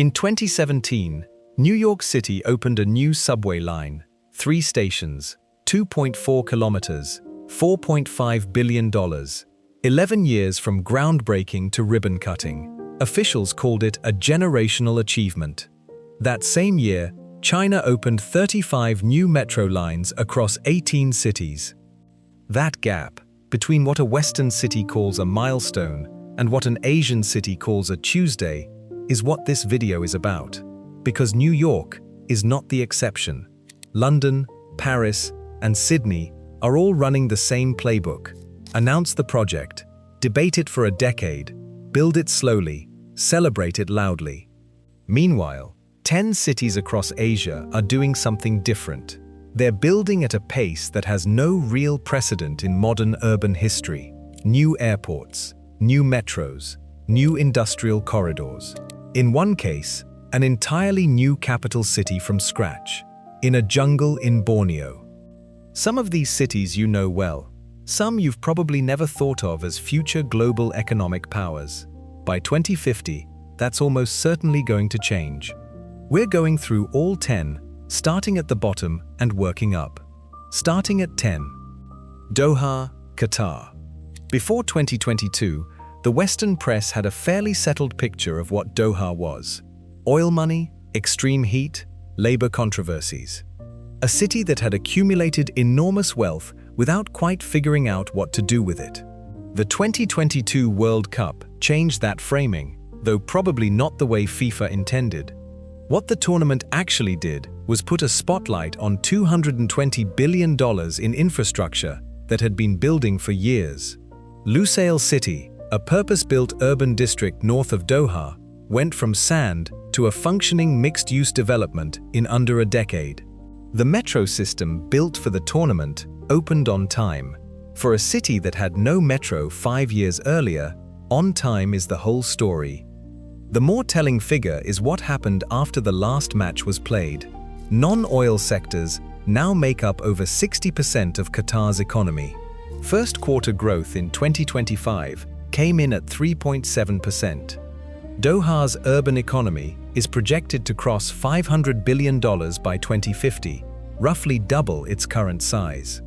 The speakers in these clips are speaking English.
In 2017, New York City opened a new subway line, 3 stations, 2.4 kilometers, $4.5 billion. 11 years from groundbreaking to ribbon cutting, officials called it a generational achievement. That same year, China opened 35 new metro lines across 18 cities. That gap, between what a Western city calls a milestone and what an Asian city calls a Tuesday, is what this video is about. Because New York is not the exception. London, Paris, and Sydney are all running the same playbook. Announce the project, debate it for a decade, build it slowly, celebrate it loudly. Meanwhile, 10 cities across Asia are doing something different. They're building at a pace that has no real precedent in modern urban history. New airports, new metros, new industrial corridors. In one case, an entirely new capital city from scratch, in a jungle in Borneo. Some of these cities you know well. Some you've probably never thought of as future global economic powers. By 2050, that's almost certainly going to change. We're going through all 10, starting at the bottom and working up. Starting at 10. Doha, Qatar. Before 2022, the Western press had a fairly settled picture of what Doha was. Oil money, extreme heat, labor controversies. A city that had accumulated enormous wealth without quite figuring out what to do with it. The 2022 World Cup changed that framing, though probably not the way FIFA intended. What the tournament actually did was put a spotlight on $220 billion in infrastructure that had been building for years. Lusail City, a purpose-built urban district north of Doha, went from sand to a functioning mixed-use development in under a decade. The metro system built for the tournament opened on time. For a city that had no metro 5 years earlier, on time is the whole story. The more telling figure is what happened after the last match was played. Non-oil sectors now make up over 60% of Qatar's economy. First quarter growth in 2025 came in at 3.7%. Doha's urban economy is projected to cross $500 billion by 2050, roughly double its current size.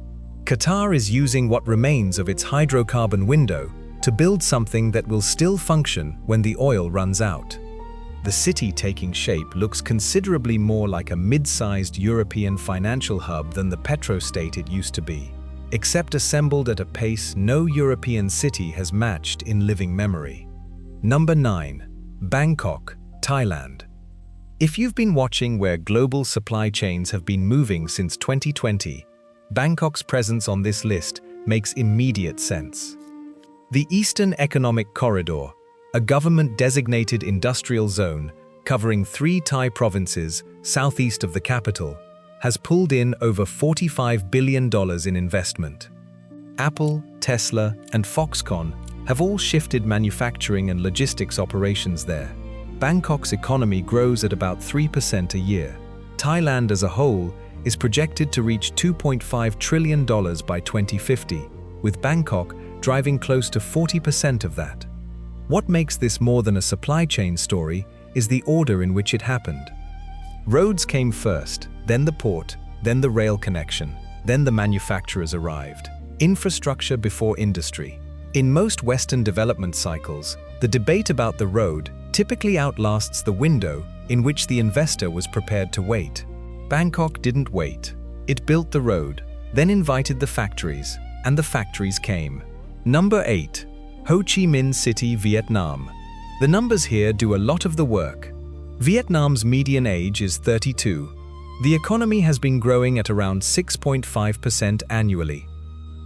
Qatar is using what remains of its hydrocarbon window to build something that will still function when the oil runs out. The city taking shape looks considerably more like a mid-sized European financial hub than the petrostate it used to be, except assembled at a pace no European city has matched in living memory. Number 9. Bangkok, Thailand. If you've been watching where global supply chains have been moving since 2020, Bangkok's presence on this list makes immediate sense. The Eastern Economic Corridor, a government-designated industrial zone covering 3 Thai provinces southeast of the capital, has pulled in over $45 billion in investment. Apple, Tesla, and Foxconn have all shifted manufacturing and logistics operations there. Bangkok's economy grows at about 3% a year. Thailand as a whole is projected to reach $2.5 trillion by 2050, with Bangkok driving close to 40% of that. What makes this more than a supply chain story is the order in which it happened. Roads came first, then the port, then the rail connection, then the manufacturers arrived. Infrastructure before industry. In most Western development cycles, the debate about the road typically outlasts the window in which the investor was prepared to wait. Bangkok didn't wait. It built the road, then invited the factories, and the factories came. Number 8. Ho Chi Minh City, Vietnam. The numbers here do a lot of the work. Vietnam's median age is 32. The economy has been growing at around 6.5% annually.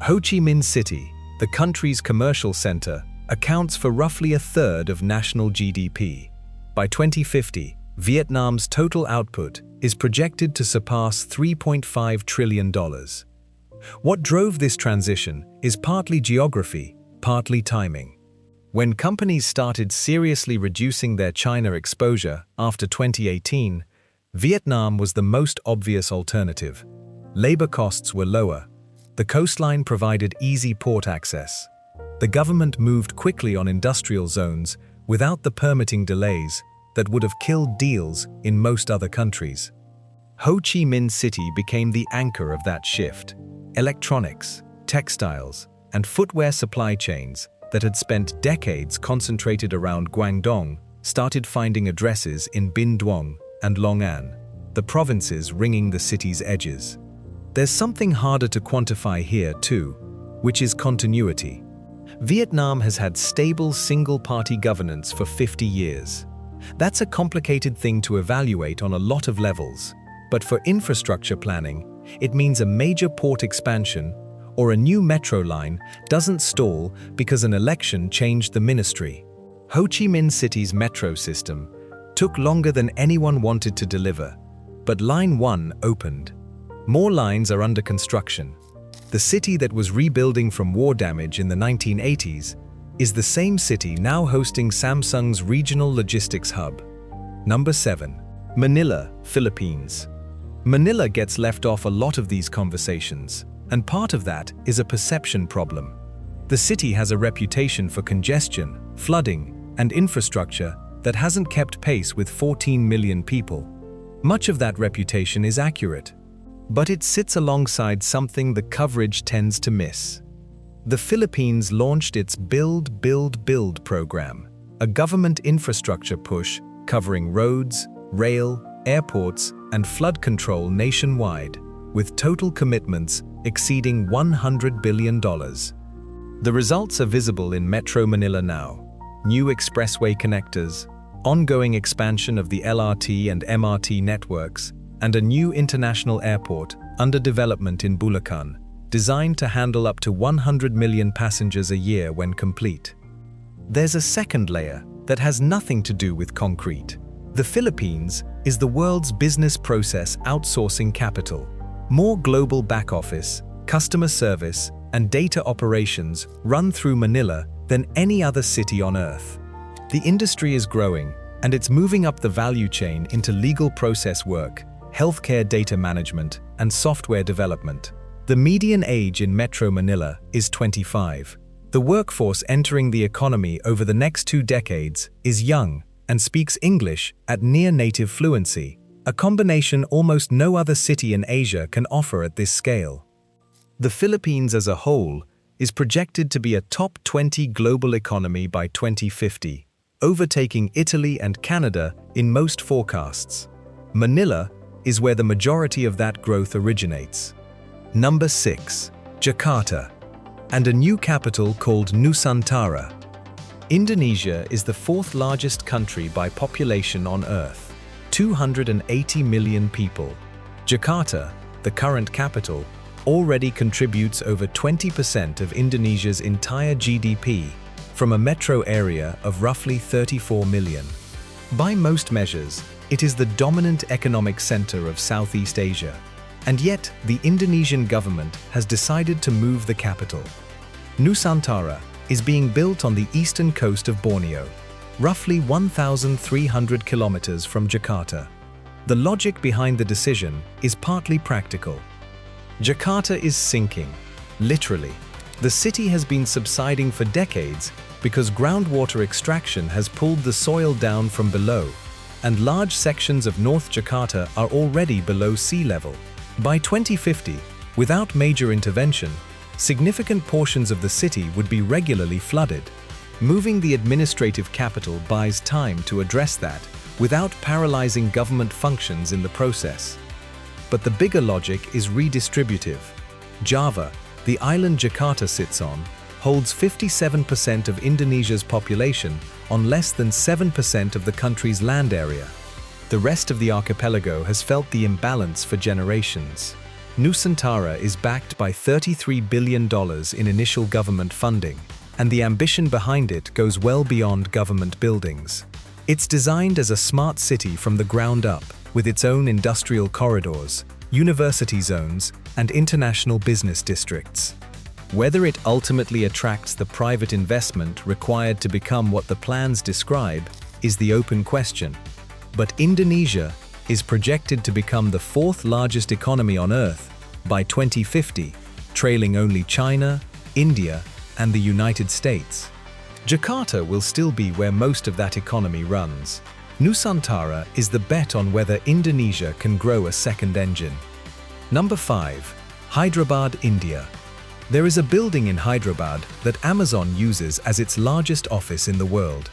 Ho Chi Minh City, the country's commercial center, accounts for roughly a third of national GDP. By 2050, Vietnam's total output is projected to surpass $3.5 trillion. What drove this transition is partly geography, partly timing. When companies started seriously reducing their China exposure after 2018, Vietnam was the most obvious alternative. Labor costs were lower. The coastline provided easy port access. The government moved quickly on industrial zones without the permitting delays that would have killed deals in most other countries. Ho Chi Minh City became the anchor of that shift. Electronics, textiles, and footwear supply chains that had spent decades concentrated around Guangdong started finding addresses in Binh Duong and Long An, the provinces ringing the city's edges. There's something harder to quantify here too, which is continuity. Vietnam has had stable single-party governance for 50 years. That's a complicated thing to evaluate on a lot of levels, but for infrastructure planning, it means a major port expansion or a new metro line doesn't stall because an election changed the ministry. Ho Chi Minh City's metro system took longer than anyone wanted to deliver, but Line 1 opened. More lines are under construction. The city that was rebuilding from war damage in the 1980s is the same city now hosting Samsung's regional logistics hub. Number 7. Manila, Philippines. Manila gets left off a lot of these conversations, and part of that is a perception problem. The city has a reputation for congestion, flooding, and infrastructure that hasn't kept pace with 14 million people. Much of that reputation is accurate, but it sits alongside something the coverage tends to miss. The Philippines launched its Build, Build, Build program, a government infrastructure push covering roads, rail, airports, and flood control nationwide, with total commitments exceeding $100 billion. The results are visible in Metro Manila now. New expressway connectors, ongoing expansion of the LRT and MRT networks, and a new international airport under development in Bulacan, designed to handle up to 100 million passengers a year when complete. There's a second layer that has nothing to do with concrete. The Philippines is the world's business process outsourcing capital. More global back office, customer service, and data operations run through Manila than any other city on Earth. The industry is growing, and it's moving up the value chain into legal process work, healthcare data management, and software development. The median age in Metro Manila is 25. The workforce entering the economy over the next 2 decades is young and speaks English at near-native fluency, a combination almost no other city in Asia can offer at this scale. The Philippines as a whole is projected to be a top 20 global economy by 2050, overtaking Italy and Canada in most forecasts. Manila is where the majority of that growth originates. Number 6. Jakarta, and a new capital called Nusantara. Indonesia is the 4th largest country by population on Earth, 280 million people. Jakarta, the current capital, already contributes over 20% of Indonesia's entire GDP from a metro area of roughly 34 million. By most measures, it is the dominant economic center of Southeast Asia, and yet the Indonesian government has decided to move the capital. Nusantara is being built on the eastern coast of Borneo, roughly 1,300 kilometers from Jakarta. The logic behind the decision is partly practical. Jakarta is sinking, literally. The city has been subsiding for decades because groundwater extraction has pulled the soil down from below, and large sections of North Jakarta are already below sea level. By 2050, without major intervention, significant portions of the city would be regularly flooded. Moving the administrative capital buys time to address that without paralyzing government functions in the process. But the bigger logic is redistributive. Java, the island Jakarta sits on, holds 57% of Indonesia's population on less than 7% of the country's land area. The rest of the archipelago has felt the imbalance for generations. Nusantara is backed by $33 billion in initial government funding, and the ambition behind it goes well beyond government buildings. It's designed as a smart city from the ground up, with its own industrial corridors, university zones, and international business districts. Whether it ultimately attracts the private investment required to become what the plans describe is the open question. But Indonesia is projected to become the 4th largest economy on Earth by 2050, trailing only China, India, and the United States. Jakarta will still be where most of that economy runs. Nusantara is the bet on whether Indonesia can grow a second engine. Number 5. Hyderabad, India. There is a building in Hyderabad that Amazon uses as its largest office in the world.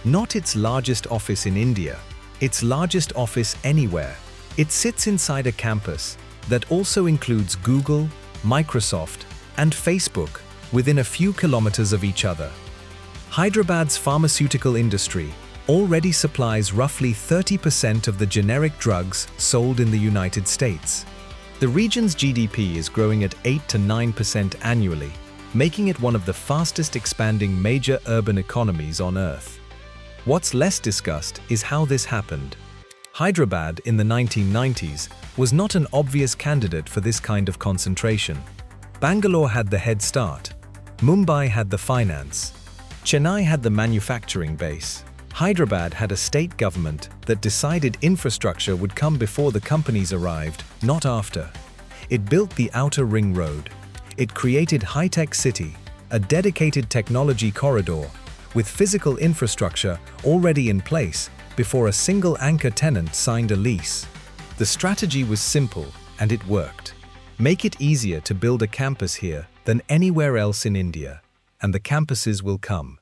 Not its largest office in India, its largest office anywhere. It sits inside a campus that also includes Google, Microsoft, and Facebook within a few kilometers of each other. Hyderabad's pharmaceutical industry already supplies roughly 30% of the generic drugs sold in the United States. The region's GDP is growing at 8 to 9% annually, making it one of the fastest expanding major urban economies on Earth. What's less discussed is how this happened. Hyderabad in the 1990s was not an obvious candidate for this kind of concentration. Bangalore had the head start. Mumbai had the finance. Chennai had the manufacturing base. Hyderabad had a state government that decided infrastructure would come before the companies arrived, not after. It built the outer ring road. It created high-tech city, a dedicated technology corridor, with physical infrastructure already in place before a single anchor tenant signed a lease. The strategy was simple, and it worked. Make it easier to build a campus here than anywhere else in India, and the campuses will come.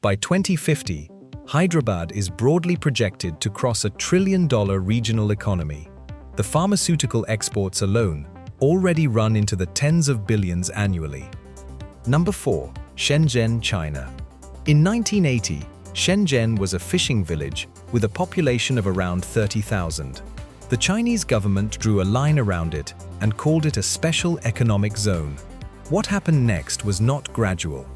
By 2050, Hyderabad is broadly projected to cross $1 trillion regional economy. The pharmaceutical exports alone already run into the tens of billions annually. Number 4. Shenzhen, China. In 1980, Shenzhen was a fishing village with a population of around 30,000. The Chinese government drew a line around it and called it a special economic zone. What happened next was not gradual.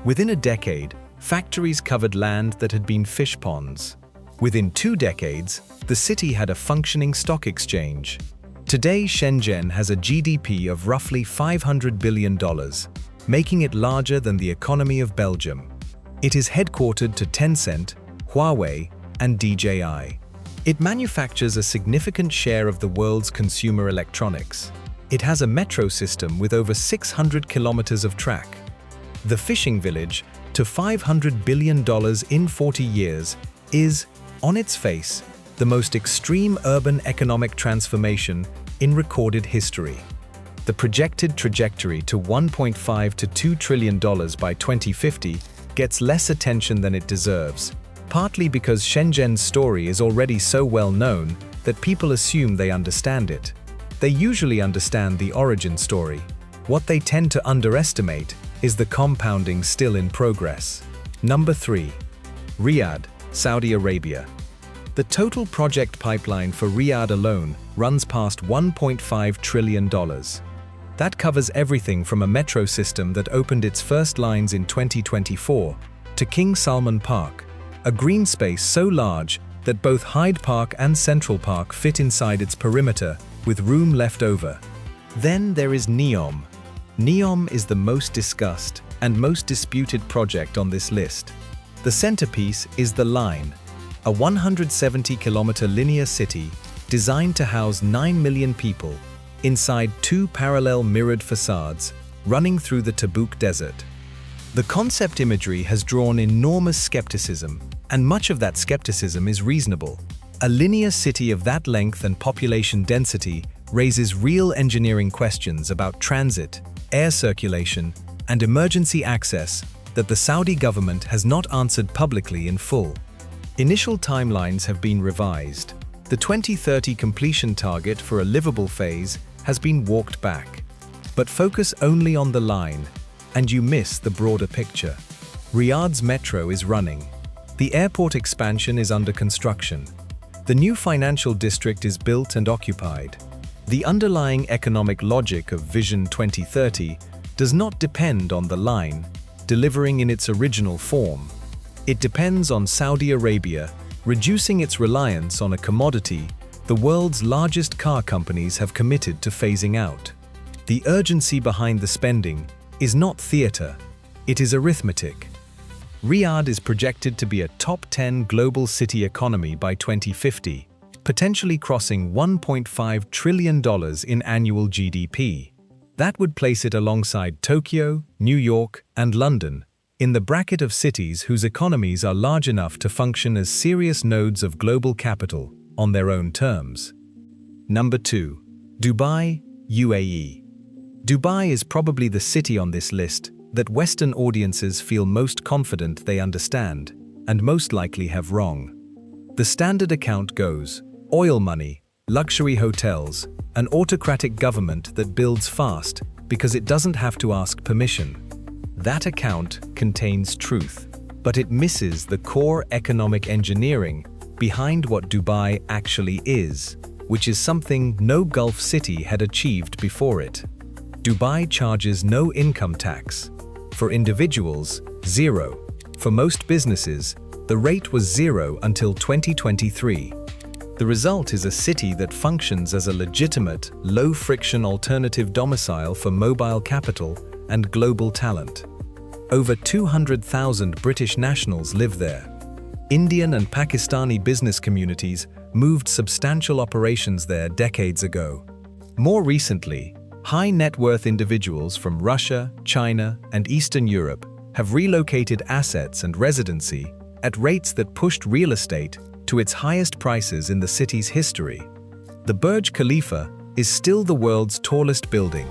Within a decade, factories covered land that had been fish ponds. Within 2 decades, the city had a functioning stock exchange. Today, Shenzhen has a GDP of roughly $500 billion, making it larger than the economy of Belgium. It is headquartered to Tencent, Huawei, and DJI. It manufactures a significant share of the world's consumer electronics. It has a metro system with over 600 kilometers of track. The fishing village, to $500 billion in 40 years, is, on its face, the most extreme urban economic transformation in recorded history. The projected trajectory to $1.5 to $2 trillion by 2050 gets less attention than it deserves, partly because Shenzhen's story is already so well known that people assume they understand it. They usually understand the origin story. What they tend to underestimate is the compounding still in progress. Number 3. Riyadh, Saudi Arabia. The total project pipeline for Riyadh alone runs past $1.5 trillion. That covers everything from a metro system that opened its first lines in 2024 to King Salman Park, a green space so large that both Hyde Park and Central Park fit inside its perimeter with room left over. Then there is NEOM. NEOM is the most discussed and most disputed project on this list. The centerpiece is The Line, a 170-kilometer linear city designed to house 9 million people inside 2 parallel mirrored facades running through the Tabuk Desert. The concept imagery has drawn enormous skepticism, and much of that skepticism is reasonable. A linear city of that length and population density raises real engineering questions about transit, air circulation, and emergency access that the Saudi government has not answered publicly in full. Initial timelines have been revised. The 2030 completion target for a livable phase has been walked back. But focus only on The Line, and you miss the broader picture. Riyadh's metro is running. The airport expansion is under construction. The new financial district is built and occupied. The underlying economic logic of Vision 2030 does not depend on The Line delivering in its original form. It depends on Saudi Arabia reducing its reliance on a commodity the world's largest car companies have committed to phasing out. The urgency behind the spending is not theater, it is arithmetic. Riyadh is projected to be a top 10 global city economy by 2050, potentially crossing $1.5 trillion in annual GDP. That would place it alongside Tokyo, New York, and London in the bracket of cities whose economies are large enough to function as serious nodes of global capital on their own terms. Number 2. Dubai, UAE. Dubai is probably the city on this list that Western audiences feel most confident they understand, and most likely have wrong. The standard account goes: oil money, luxury hotels, an autocratic government that builds fast because it doesn't have to ask permission. That account contains truth, but it misses the core economic engineering behind what Dubai actually is, which is something no Gulf city had achieved before it. Dubai charges no income tax. For individuals, zero. For most businesses, the rate was zero until 2023. The result is a city that functions as a legitimate, low-friction alternative domicile for mobile capital and global talent. Over 200,000 British nationals live there. Indian and Pakistani business communities moved substantial operations there decades ago. More recently, high-net-worth individuals from Russia, China, and Eastern Europe have relocated assets and residency at rates that pushed real estate to its highest prices in the city's history. The Burj Khalifa is still the world's tallest building.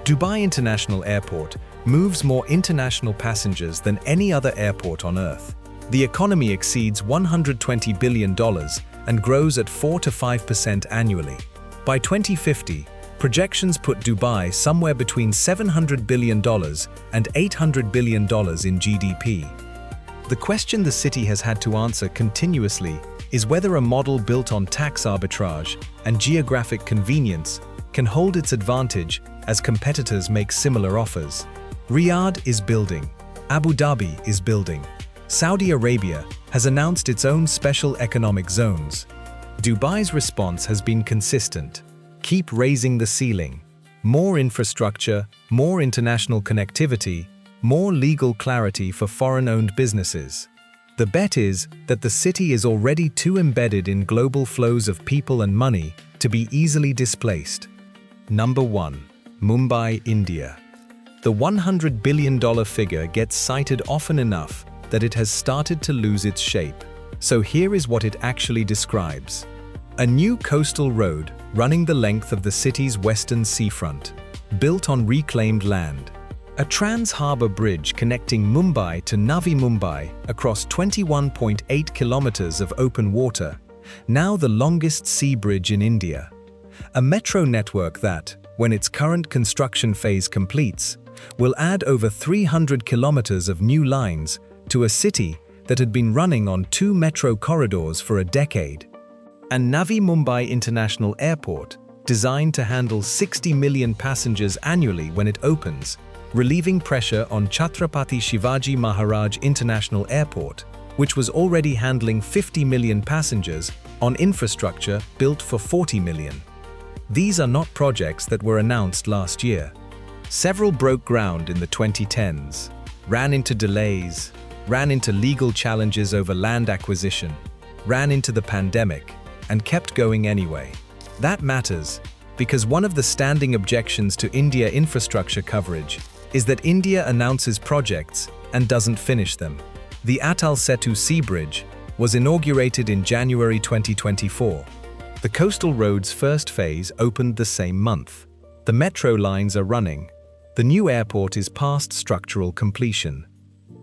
Dubai International Airport moves more international passengers than any other airport on Earth. The economy exceeds $120 billion and grows at 4 to 5% annually. By 2050, projections put Dubai somewhere between $700 billion and $800 billion in GDP. The question the city has had to answer continuously is whether a model built on tax arbitrage and geographic convenience can hold its advantage as competitors make similar offers. Riyadh is building. Abu Dhabi is building. Saudi Arabia has announced its own special economic zones. Dubai's response has been consistent. Keep raising the ceiling. More infrastructure, more international connectivity, more legal clarity for foreign-owned businesses. The bet is that the city is already too embedded in global flows of people and money to be easily displaced. Number 1. Mumbai, India. The $100 billion figure gets cited often enough that it has started to lose its shape. So here is what it actually describes. A new coastal road running the length of the city's western seafront, built on reclaimed land. A trans-harbour bridge connecting Mumbai to Navi Mumbai across 21.8 kilometers of open water, now the longest sea bridge in India. A metro network that, when its current construction phase completes, will add over 300 kilometers of new lines to a city that had been running on 2 metro corridors for a decade. And Navi Mumbai International Airport, designed to handle 60 million passengers annually when it opens, relieving pressure on Chhatrapati Shivaji Maharaj International Airport, which was already handling 50 million passengers on infrastructure built for 40 million. These are not projects that were announced last year. Several broke ground in the 2010s, ran into delays, ran into legal challenges over land acquisition, ran into the pandemic, and kept going anyway. That matters because one of the standing objections to India infrastructure coverage is that India announces projects and doesn't finish them. The Atal Setu Sea Bridge was inaugurated in January 2024. The coastal road's first phase opened the same month. The metro lines are running. The new airport is past structural completion.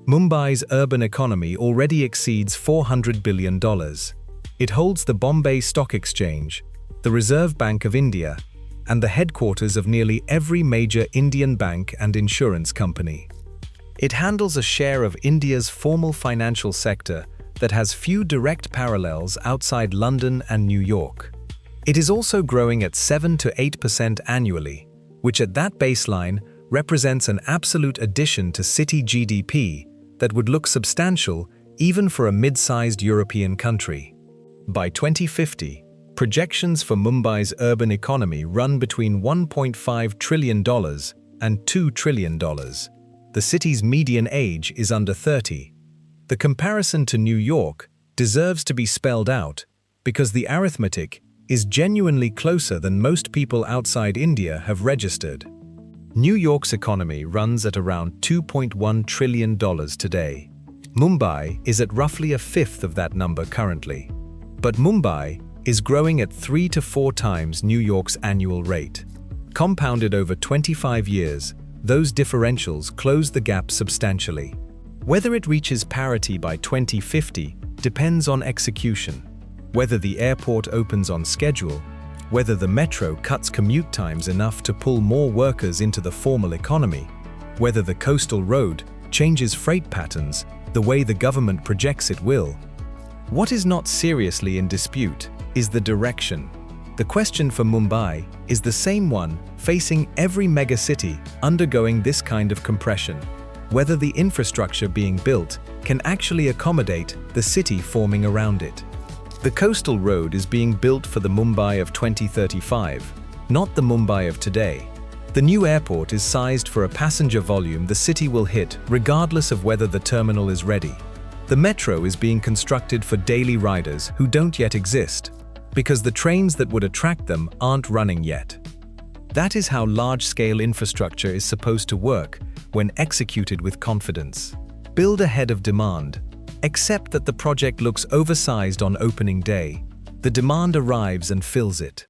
Mumbai's urban economy already exceeds $400 billion. It holds the Bombay Stock Exchange, the Reserve Bank of India, and the headquarters of nearly every major Indian bank and insurance company. It handles a share of India's formal financial sector that has few direct parallels outside London and New York. It is also growing at 7 to 8% annually, which at that baseline represents an absolute addition to city GDP that would look substantial even for a mid-sized European country. By 2050, projections for Mumbai's urban economy run between $1.5 trillion and $2 trillion. The city's median age is under 30. The comparison to New York deserves to be spelled out because the arithmetic is genuinely closer than most people outside India have registered. New York's economy runs at around $2.1 trillion today. Mumbai is at roughly a fifth of that number currently. But Mumbai is growing at 3 to 4 times New York's annual rate. Compounded over 25 years, those differentials close the gap substantially. Whether it reaches parity by 2050 depends on execution. Whether the airport opens on schedule, whether the metro cuts commute times enough to pull more workers into the formal economy, whether the coastal road changes freight patterns the way the government projects it will. What is not seriously in dispute is the direction. The question for Mumbai is the same one facing every megacity undergoing this kind of compression: whether the infrastructure being built can actually accommodate the city forming around it. The coastal road is being built for the Mumbai of 2035, not the Mumbai of today. The new airport is sized for a passenger volume the city will hit regardless of whether the terminal is ready. The metro is being constructed for daily riders who don't yet exist, because the trains that would attract them aren't running yet. That is how large-scale infrastructure is supposed to work when executed with confidence. Build ahead of demand. Accept that the project looks oversized on opening day. The demand arrives and fills it.